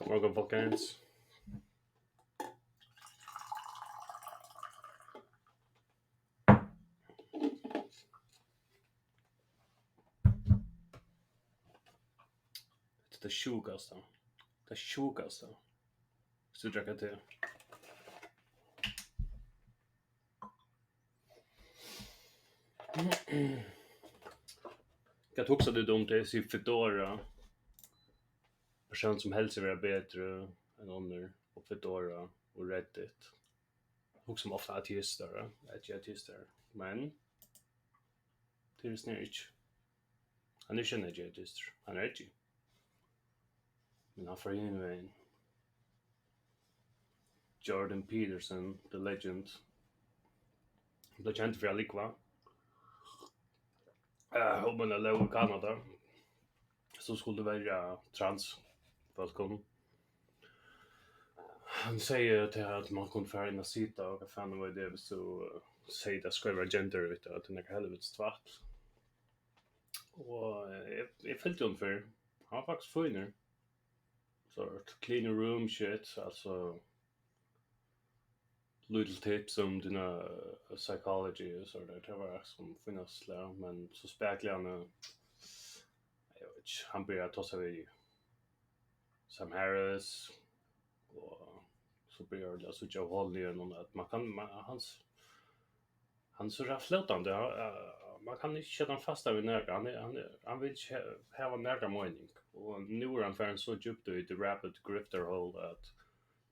Morgan folkens. Det sjukaste. Det sjukaste. Så dricker jag te. Jag tog så det dumt det sig Fedora. Person som helst vill vara bättre än andra på Fedora och Reddit. Och som ofta artister, artister. Men det är snarare. Han är inte en artist. Han är inte. Men han får in en Jordan Peterson, the legend. Det känt för allikva. Och man är låg i Kanada. Så skulle det vara trans. Välkommen. Han säger till att man kunde få in och sitta och vad fan var det så säger det skriver gender vet du att det är helvetes tvärt. Och jag följde honom för han var faktiskt finare. Så clean room shit alltså little tips om dina psychology så där det var som finnas där men så speklar han jag vet inte han börjar ta sig vid Sam Harris och så börjar det så Joe Holly och något att man kan han så rafflötande man kan inte sätta fast av nära han vill ha en nära mening och nu är han för så djupt i the rapid grifter hole att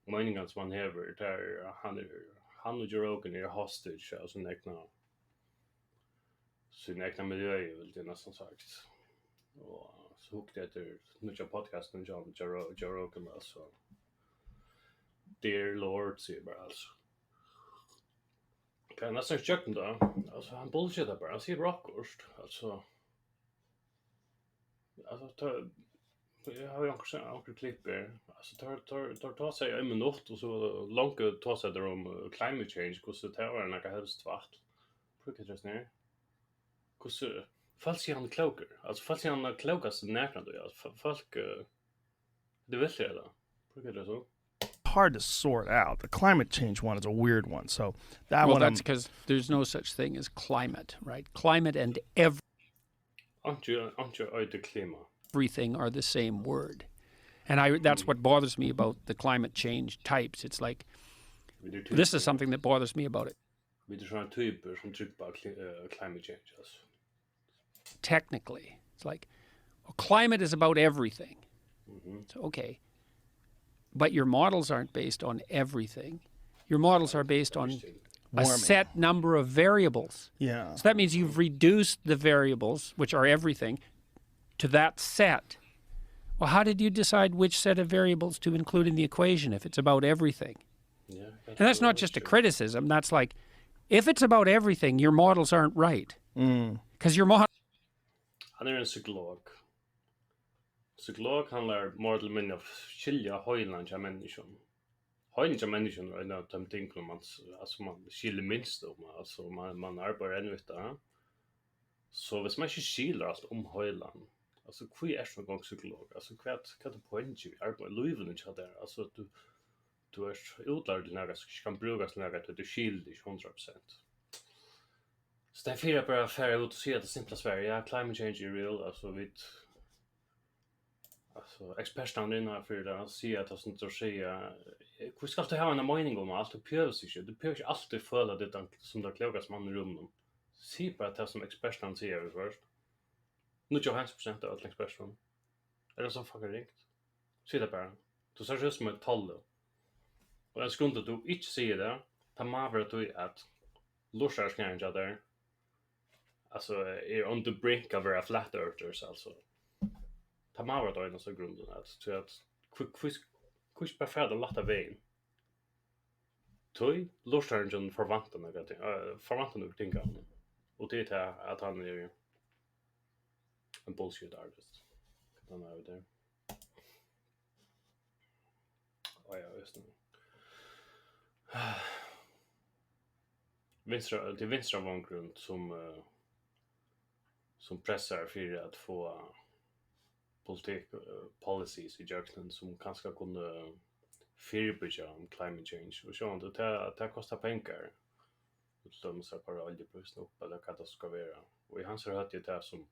meningen som han häver där han och Joe Rogan är hostage alltså näkna miljö är väl det nästan sagt och så hukte efter nya podcasten Joe Rogan alltså Dear Lord säger bara alltså kan nästan köpa då alltså han bullshittar bara han säger rockost alltså jag har ju också klipper alltså tar sig en minut och så långt tar sig det om climate change hur så tar det några helst svart brukar det snä hur så falsk han kloker alltså falsk han klokas nära då alltså folk det vill jag då brukar det så hard to sort out. The climate change one is a weird one. So that well, one that's because there's no such thing as climate, right? Climate and everything are the same word. And that's what bothers me about the climate change types. It's like, this is something that bothers me about it. Vi såna typer som trycker på climate change alltså. Technically, it's like, well, climate is about everything. So, okay. But your models aren't based on everything. Your models are based on a set number of variables. Yeah. So that means you've reduced the variables, which are everything, to that set. Well, how did you decide which set of variables to include in the equation if it's about everything? Yeah. And that's not just a criticism. That's like, if it's about everything, your models aren't right. Because your model... Han är en psykolog. Psykolog handlar mer eller mindre om skilja höjland av människan. Höjland av människan är en av de ting man skiljer minst om. Alltså man arbetar ännu ute. Så hvis man inte skiljer allt om höjland. Alltså hur är det en gång psykolog? Alltså vad är poängen i arbetet? Livet inte där. Alltså du är utlärd till något som kan brukas till något att du skiljer 100%. Så därför är bara färre ut och säga det simpla Sverige. Ja, climate change är real. Alltså experterna innan för det säger att sånt att säga hur ska du ha en mening om allt du behöver inte du behöver inte alltid följa det som det klokas man i rummet se bara det som experterna säger först nu 90% av alla experterna är det så fucking ringt se det bara du ser just som ett tal och en sekund att du inte ser det ta maver att du att lossar ska inte där alltså är on the brink of a flat earthers alltså ta maver då en så grunden att quick prefer att låta vägen toy lossargen förväntar något förväntar något ting kan och det är att han är en bullshit artist den är där och ja just det vänstra vångrund som pressar för att få policies i jöknen som kanske kunde förebygga om climate change. Och så det kostar pengar. De så bara oljepriserna upp eller vad det ska vara. Och i hans hört ju det som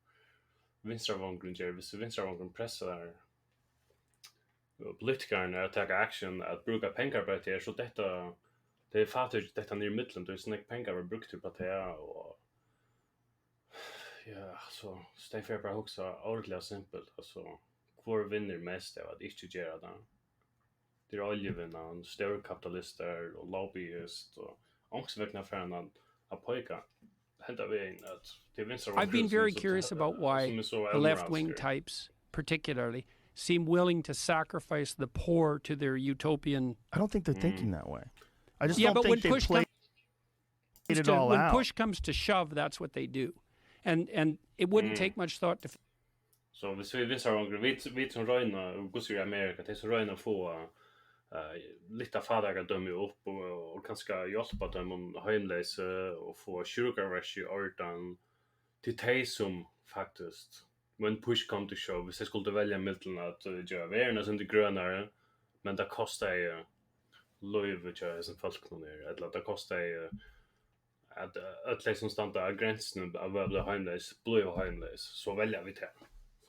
vinstravången gör. Hvis vinstravången pressar politikerna att ta action att bruka pengar på det så det är fattigt detta ner i mitten. Det är såna pengar vi brukt på det och ja, så Stefan bara också ordentligt simpelt. Alltså, kvar vinner mest av att inte göra det. Det är oljevinnaren, större kapitalister och lobbyist och ångsväckna för en att pojka. Hämtar vi in att det vinster. I've been very curious about why the left-wing types, particularly, seem willing to sacrifice the poor to their utopian. I don't think they're thinking that way. I just Yeah, don't but when think they played it all when out. push comes to shove, that's what they do, and it wouldn't take much thought to. Så hvis vi vinster vi som röjna och går i Amerika, det som röjna få lite fadaga döma upp och kanske hjälpa dem att hemläsa och få kyrkarvers i ordan till de som faktiskt when push come to shove, hvis jag skulle välja mellan att göra världen som det grönare, men det kostar ju löv som folk nu eller det kostar ju att alla som stannar gränsen av att bli hemlös, blir hemlös, så väljer vi det.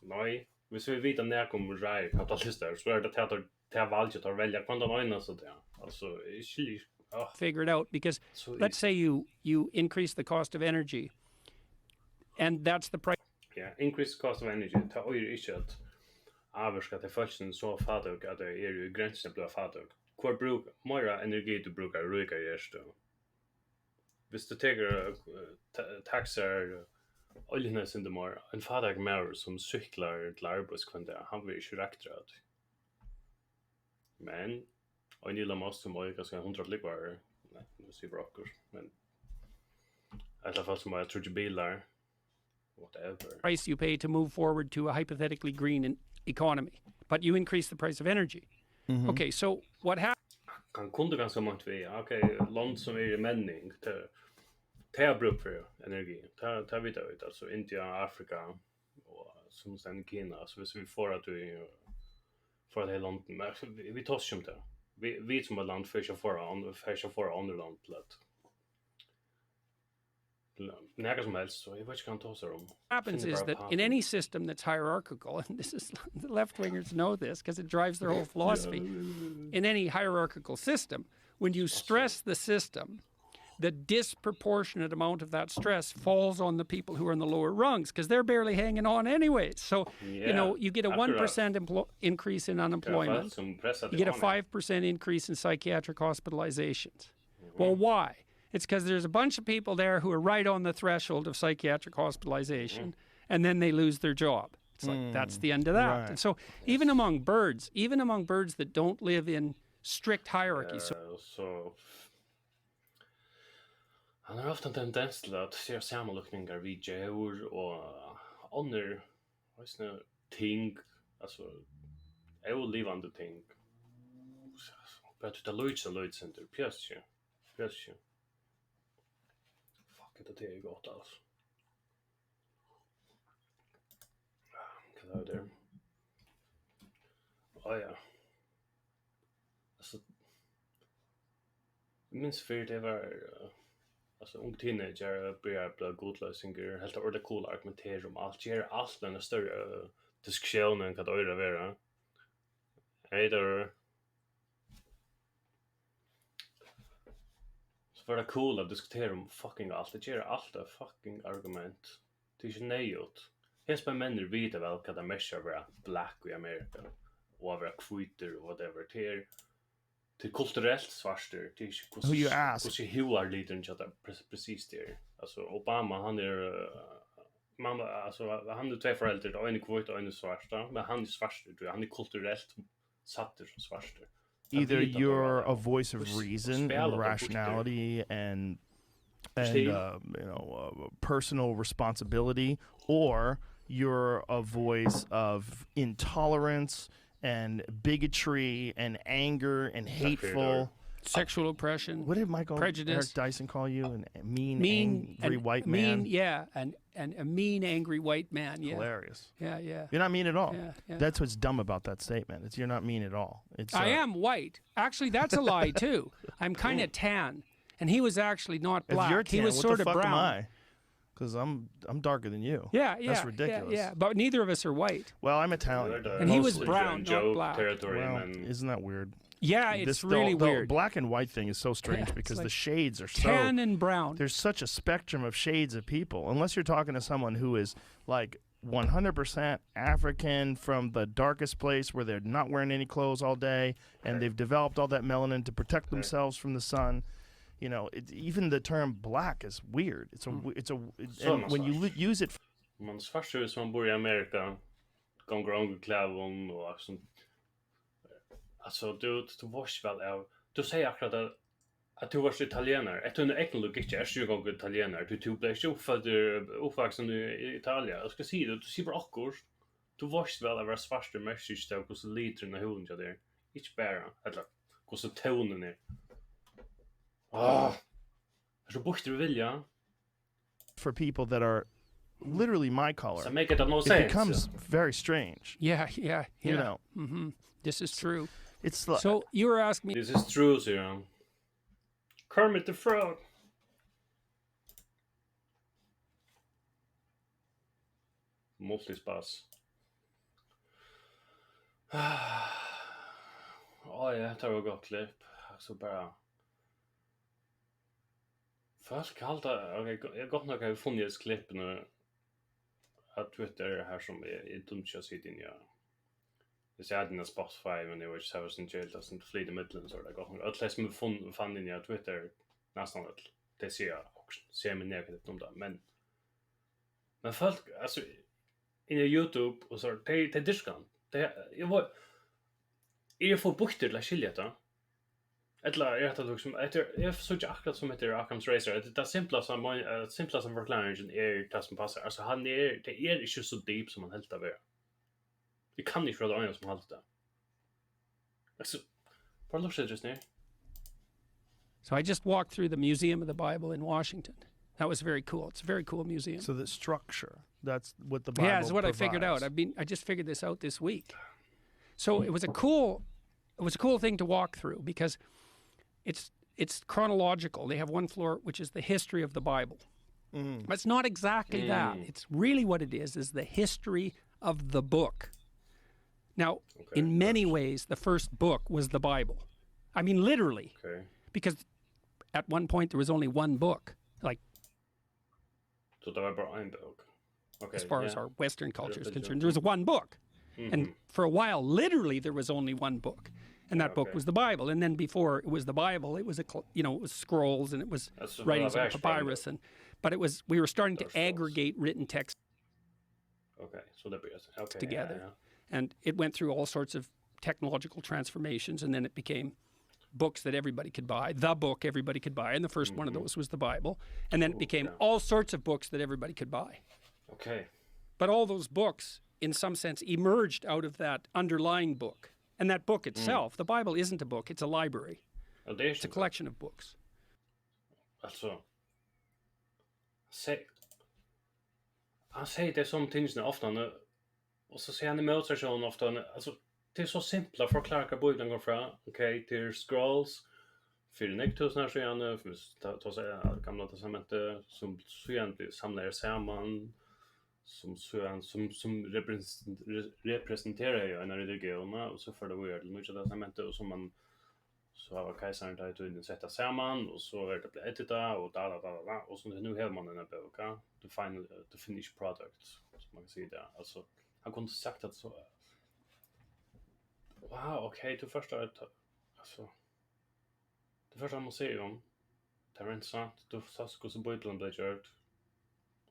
Nej, hvis vi vet när kommer rätt kapitalister så är det att valget att välja kvanta ena så där. Alltså, figure it out because let's say you increase the cost of energy, and that's the price. Yeah, increase cost of energy. Ta öjer inte att avska till försten så fattig att det är ju gränsen blir fattig. Kvar bruk mera energi du brukar rika just då. Hvis du tar taxar oljenes in the more en fattig mer som cyklar till arbetskvanta han vill ju räktrad. Men och ni måste som möjligt ganska 100 likvar. Nej, nu ser brockor, men i alla fall som jag tror ju bilar whatever. Price you pay to move forward to a hypothetically green economy, but you increase the price of energy. Okay, so what happens? Kan kunde ganska mycket vi. Okej, land som är i männing ta bruk för energi. Ta vidare ut alltså Indien, Afrika och som sen Kina så vi får att vi för det landet men vi tar som det. Vi som ett land för andra land lätt. Näga som helst så jag vet inte kan ta sig om. Happens is that in any system that's hierarchical, and this is the left-wingers know this because it drives their whole philosophy. In any hierarchical system, when you stress the system, the disproportionate amount of that stress falls on the people who are in the lower rungs because they're barely hanging on anyway. So, you get a 1% increase in unemployment. You get a 5% increase in psychiatric hospitalizations. Well, why? It's because there's a bunch of people there who are right on the threshold of psychiatric hospitalization, and then they lose their job. It's like, that's the end of that. Right. And so even among birds that don't live in strict hierarchy. Så han har haft en tendens till att se sammanlockningar vid djur och andra ting, alltså olevande ting. Bara att det löjts inte, pjösje. Fuck, det är gott alltså. Vad är det? Ja. Alltså, minns för det var alltså ung teenager börjar bli godlösningar helt ordet cool argumentera om allt ger allt en större diskussion än vad det vara. Eller så var det cool att diskutera om fucking allt. Det ger allt ett fucking argument. Det är inte nejot. Hens på männer vet väl vad det mest är vara black i Amerika och vara kvitter och whatever. Det är kulturellt svarster. Det är Who you ask? Hur hur är lite inte precis det. Alltså Obama han mamma alltså han är två föräldrar och en kvitt och en svarta, men han är svarster. Han är kulturellt satt som svarster. Either you're a voice of reason and rationality and personal responsibility, or you're a voice of intolerance and bigotry and anger and hateful. sexual oppression. What did Michael prejudice. Eric Dyson call you? A angry white man? And a mean, angry white man. Yeah. Hilarious. Yeah, yeah. You're not mean at all. Yeah. That's what's dumb about that statement. It's you're not mean at all. It's I am white. Actually, that's a lie, too. I'm kind of tan. And he was actually not black. If you're tan, he was what sort the of fuck brown. am I? Because I'm darker than you. Yeah. That's ridiculous. Yeah. But neither of us are white. Well, I'm Italian. And he was Mostly brown, Joe not black. territory, Well, man. isn't that weird? Yeah, it's really the weird. black and white thing is so strange Yeah, because it's the like shades are so tan and brown. there's such a spectrum of shades of people. Unless you're talking to someone who is like 100% African from the darkest place where they're not wearing any clothes all day and they've developed all that melanin to protect themselves from the sun. You know, even the term black is weird. And when you use it. Man svartsjö som bor i Amerika gånger ångerklävon och sånt. Alltså du vars väl av du säger akkurat att du vars italienare. Ett under egen logik är ju gånger italienare. Du blev ju uppvuxen i Italien. Jag ska säga det, du ser bara akkurat. Du vars väl av vara svartsjö message där hur så liter när hon jag där. Inte bara eller hur så tonen är. Så bort du vilja. For people that are literally my color, So make it no it sense. becomes very strange. Yeah. You know, This is true. it's like, So you were asking me. This is true, Siran. Kermit the Frog. Multispass. Ja, det var gott klipp. Så bara... Folk halta... Okej, jag gott nog har funnit ett klipp nu. Att Twitter här som är dumt att sitta in i. Det ser den Spotify men det var ju så sen jail att inte flyta mittlen så där gott. Att läs med fann in i Twitter nästan allt. Det ser jag också. Ser mig negativt om det. Men folk, alltså... In i YouTube och så det diskan. Jag får bukter till att skilja det. Eller jag vet liksom jag försöker akkurat som heter Occam's Razor. Det simplaste förklaringen är det som passar. Alltså det är inte så deep som man helt av är. Det kan inte vara det som helt det. Alltså bara look at just now. So I just walked through the Museum of the Bible in Washington. That was very cool. It's a very cool museum. so the structure. That's what the Bible Yeah, it's what I figured out. provides. I just figured this out this week. So it was a cool thing to walk through because it's chronological. They have one floor which is the history of the Bible. But it's not exactly that. It's really what it is the history of the book. Now, in many ways, the first book was the Bible. I mean, literally. Okay. Because at one point there was only one book. Like, Så det var bara en bok. Okay. as far as our Western culture is but concerned, there was one book. And for a while, literally, there was only one book. And that book was the Bible. And then before it was the Bible, it was it was scrolls and it was That's writings well, on actually, papyrus. But we were starting to Those scrolls. aggregate written text Okay. Så det blir okay. together. Yeah. And it went through all sorts of technological transformations. And then it became books that everybody could buy, the book everybody could buy. And the first one of those was the Bible. And then it became all sorts of books that everybody could buy. Okay. But all those books, in some sense, emerged out of that underlying book. And that book itself, the Bible isn't a book, it's a library. Ja, det är It's a collection of books. Alltså han säger det som tingene ofta nu och så säger han i motsatsen ofta alltså det är så simpla förklarar Bibeln går från okej till scrolls för 9000 år sedan för ta sig gamla testamentet som egentligen samlar samman som representerar ju en religion och så för det var det nya testamentet och som man så har kejsaren tagit ut sätta samman och så är det blir edita och da och så nu har man en bok the finished product som man kan säga där alltså han kunde sagt att så wow okej du första alltså det första museum det är intressant du sa hur så Bibeln blev gjort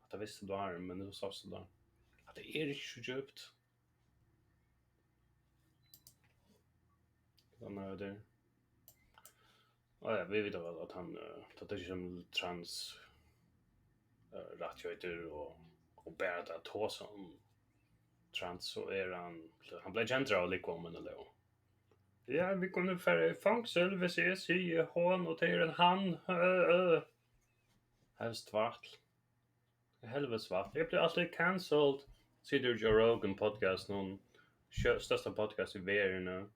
att det visste du är men nu sa så där att det är inte så djupt den är det. Ja, vi vet att han tar det som trans rättigheter och bär det att som trans så är han blev gentra och likvåmen eller Ja, vi kunne färre fångsel hvis jeg sier hon og det er en han. Helst svart. Helvete svart. Jeg blir alltid cancelled. Sitter Joe Rogan podcast, någon största podcast i världen nu.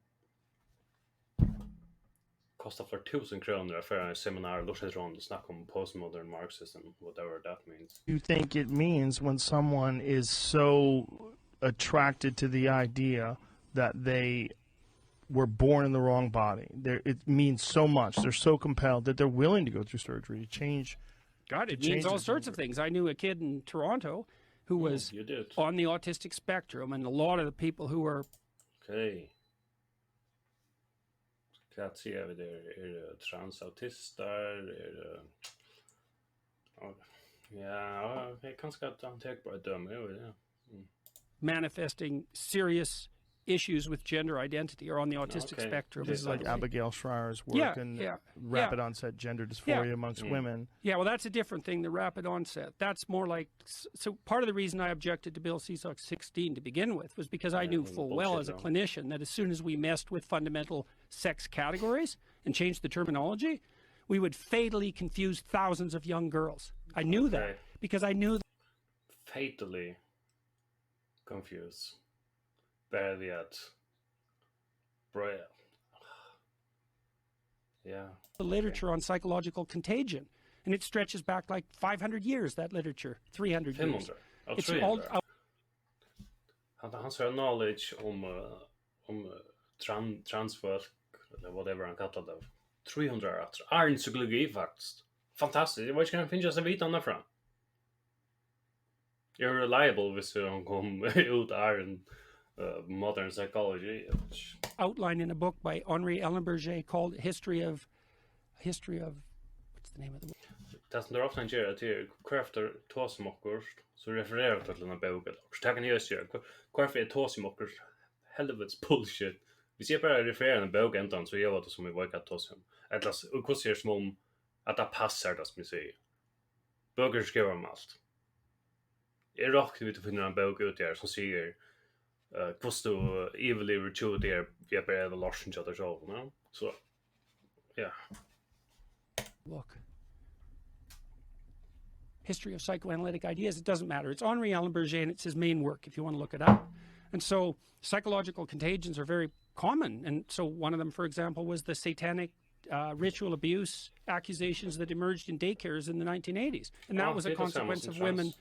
Kostar för 1000 kronor för en seminar låtsas runt och snacka om postmodern marxism, whatever that means. You think it means when someone is so attracted to the idea that they were born in the wrong body. It means so much. They're so compelled that they're willing to go through surgery to change. God, it means all sorts of things. I knew a kid in Toronto who was You did. on the autistic spectrum, and a lot of the people who were Okej. Ska se vi där är transautister, ja, det kanske att han tar på ett döme, ja. manifesting serious issues with gender identity or on the autistic Okay. spectrum. This is like Abigail Schreier's work Yeah, and yeah, rapid yeah. onset gender dysphoria amongst women. Yeah, well, that's a different thing, the rapid onset. That's more like, so part of the reason I objected to Bill C-SOX 16 to begin with was because I knew full well as a clinician that as soon as we messed with fundamental sex categories and changed the terminology, we would fatally confuse thousands of young girls. I knew that because I knew Fatally confused. Barely at. Bro. Yeah. the literature on psychological contagion. And it stretches back like 500 years, that literature, 300 years. 500. Ja, It's 300. all Han har knowledge om transfolk eller whatever han kallar det. 300 år. Arn psykologi faktiskt. Fantastiskt. Jag vet inte kan finna sig vita andra fram. You're reliable hvis hon kom ut Arn modern psychology. outlined in a book by Henri Ellenberger called History of what's the name of the book? Det som det ofta gör till krafter tåsmockor så refererar till den här boken. Och tacken just gör. Varför är tåsmockor helvetes bullshit. Vi ser bara referera en bok ändan så gör det som vi vågar ta som. Eller och hur ser som om att det passar det som vi säger. Böcker skriver om allt. Jag råkar vi att finna en bok ut där som säger kvostu evil virtue där vi är bara lost in other soul, no? Så ja. Book. History of Psychoanalytic Ideas. It doesn't matter. It's Henri Ellenberger, and it's his main work if you want to look it up. And so psychological contagions are very common. And so one of them, for example, was the satanic ritual abuse accusations that emerged in daycares in the 1980s. And that was a consequence of women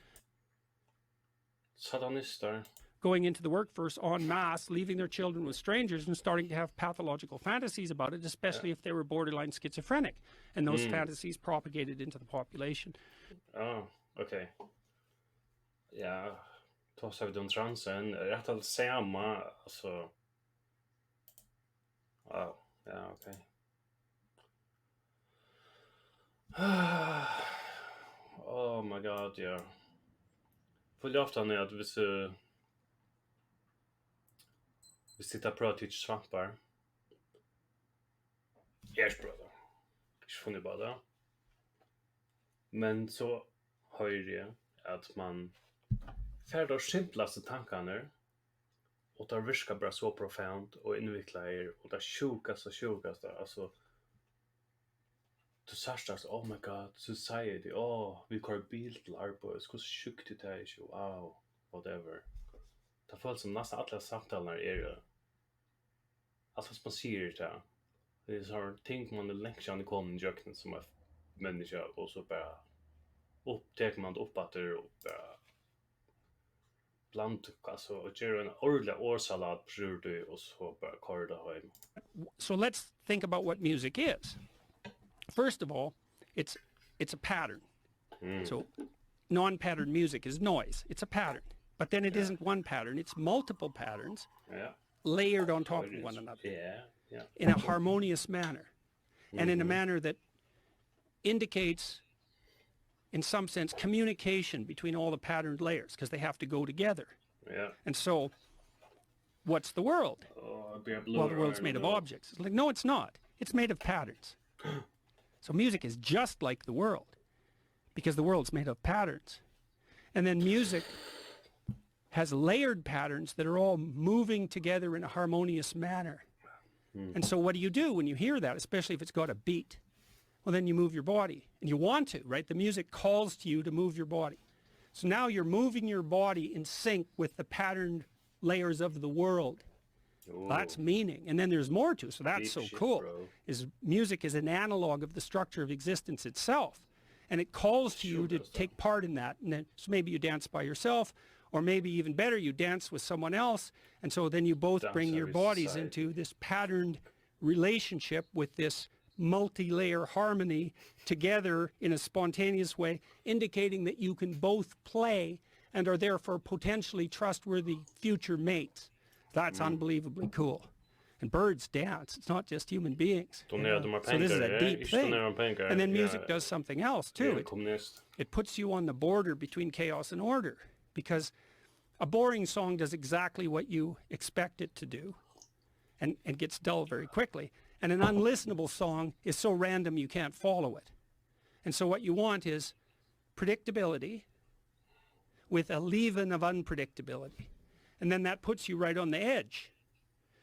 Satanister. going into the workforce en masse, leaving their children with strangers and starting to have pathological fantasies about it, especially if they were borderline schizophrenic. And those fantasies propagated into the population. Oh, okej. Ja, då sa vi den transen. Rätt att samma, alltså. Wow, ja, okej. Oh my god, ja. För ofta när att vi sitter på att teach svampar. Yes, brother. Ich funne bara det. Men så hör jag att man färdar simplaste tankarna och det virkar bara så profound och invicklar er och det sjukaste, alltså du särskilt, oh my god, society, vi kör bil till arbetet, hur sjukt det är, wow, whatever. Det följs som nästan alla samtalarna är allt som man säger det. Det är så ting man längst kommer i jöknen som är människa och så bara upptäcker man upp att det och bara bland alltså och gör en ordentlig årsallad på det och så bara kör det hem. So let's think about what music is. First of all, it's a pattern. So non-pattern music is noise. It's a pattern. But then it isn't one pattern, it's multiple patterns layered on top of one another in a harmonious manner. And in a manner that indicates, in some sense, communication between all the patterned layers, because they have to go together. And so, what's the world? Well, the world's made of objects. It's like, no, it's not. It's made of patterns. So music is just like the world, because the world's made of patterns. And then music has layered patterns that are all moving together in a harmonious manner. And so what do when you hear that, especially if it's got a beat? Well, then you move your body, and you want to, right? The music calls to you to move your body. So now you're moving your body in sync with the patterned layers of the world. That's meaning. And then there's more to it. So that's so cool. Is music is an analog of the structure of existence itself. And it calls to you to take part in that. And then so maybe you dance by yourself, or maybe even better, you dance with someone else. And so then you both bring your bodies into this patterned relationship with this multi-layer harmony together in a spontaneous way, indicating that you can both play and are therefore potentially trustworthy future mates. That's unbelievably cool. And birds dance. It's not just human beings. So this is a deep thing. And then music does something else too. It puts you on the border between chaos and order, because a boring song does exactly what you expect it to do and gets dull very quickly. And an unlistenable song is so random you can't follow it. And so what you want is predictability with a leaven of unpredictability. And then that puts you right on the edge.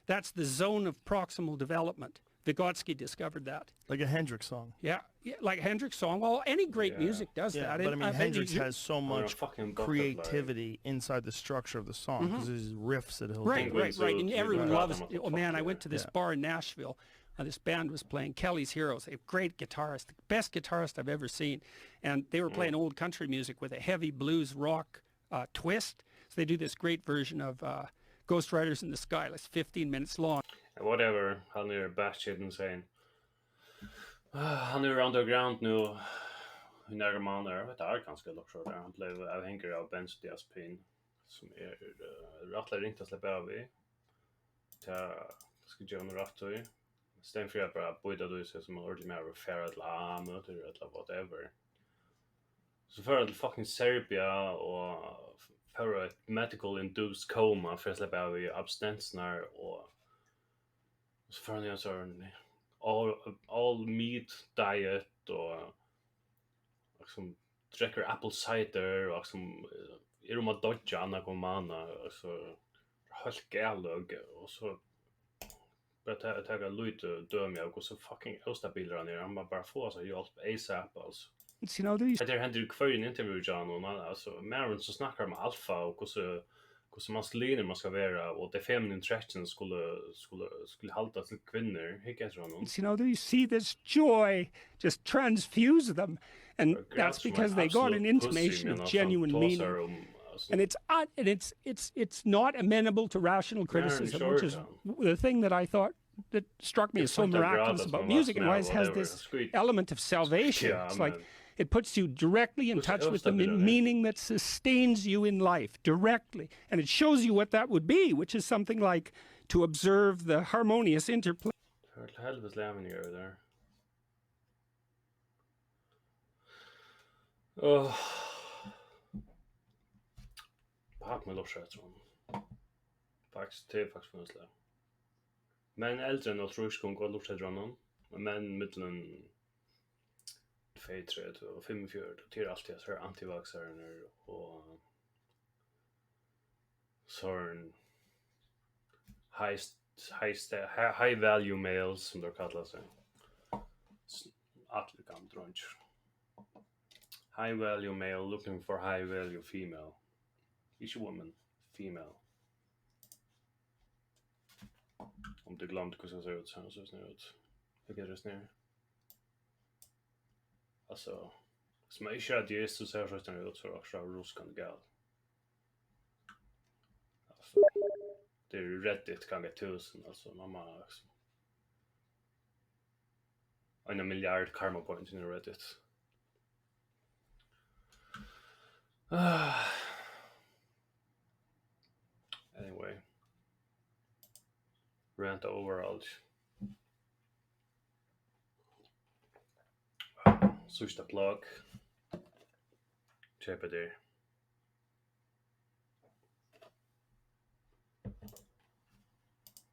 That's the zone of proximal development. Vygotsky discovered that. Like a Hendrix song. Yeah, like a Hendrix song. Well, any great music does that. But I mean, Hendrix has so much creativity inside the structure of the song, because there's riffs that he'll do. Right. And everyone loves it. Oh, man, I went to this bar in Nashville. This band was playing Kelly's Heroes, a great guitarist, the best guitarist I've ever seen. And they were playing old country music with a heavy blues rock twist. So they do this great version of Ghost Riders in the Sky. It's 15 minutes long. Whatever, han batshit insane. Han underground nu. I några månader. Vet jag ganska lockshort där. Han blev avhängig av benzodiazepin som rattlar inte att släppa av i. Jag ska göra något rätt i. Stäm för att bara bojda då sig som en ordentlig mer färd till möter eller whatever. Så för att fucking Serbia och för ett medical induced coma för att släppa av i abstinenser och så för en sån all meat diet och liksom dricker apple cider och liksom att dodja narkomana så helt galet och så bara ta lite dömja och så fucking ostabiler han är. Han bara få så hjälp ASAP alltså. You know, det händer kvar i en intervju John och alltså Maron så snackar om alfa och så maskuliner man ska vara och the feminine attraction skulle halta till kvinnor. You know, do you see this joy just transfuse them, and that's because they got an intimation of genuine meaning. And it's not amenable to rational criticism, which is the thing that I thought that struck me as so miraculous about music, and why it has this element of salvation. It's like it puts you directly in touch with the meaning that sustains you in life, directly. And it shows you what that would be, which is something like to observe the harmonious interplay. Helvetes lämningar där. Pack med lossrättron. Faktiskt funnsla. Men äldre än tror jag går lossrättron. Men mellan 2, 3 och 5 till alltid så antivaxxare och sån high value males som de kallar sig. Atlikam drunch. High value male looking for high value female. Each woman, female. Om du glömde hur det ser ut så ser det ut. Vilket är det snär? Alltså, som jag inte hade så ser det ut för också ruskan gal. Alltså, det är Reddit gånger 1000, alltså mamma liksom. 1 miljard karma points in Reddit. Anyway. Rant overall. Sista plug. Köpa det.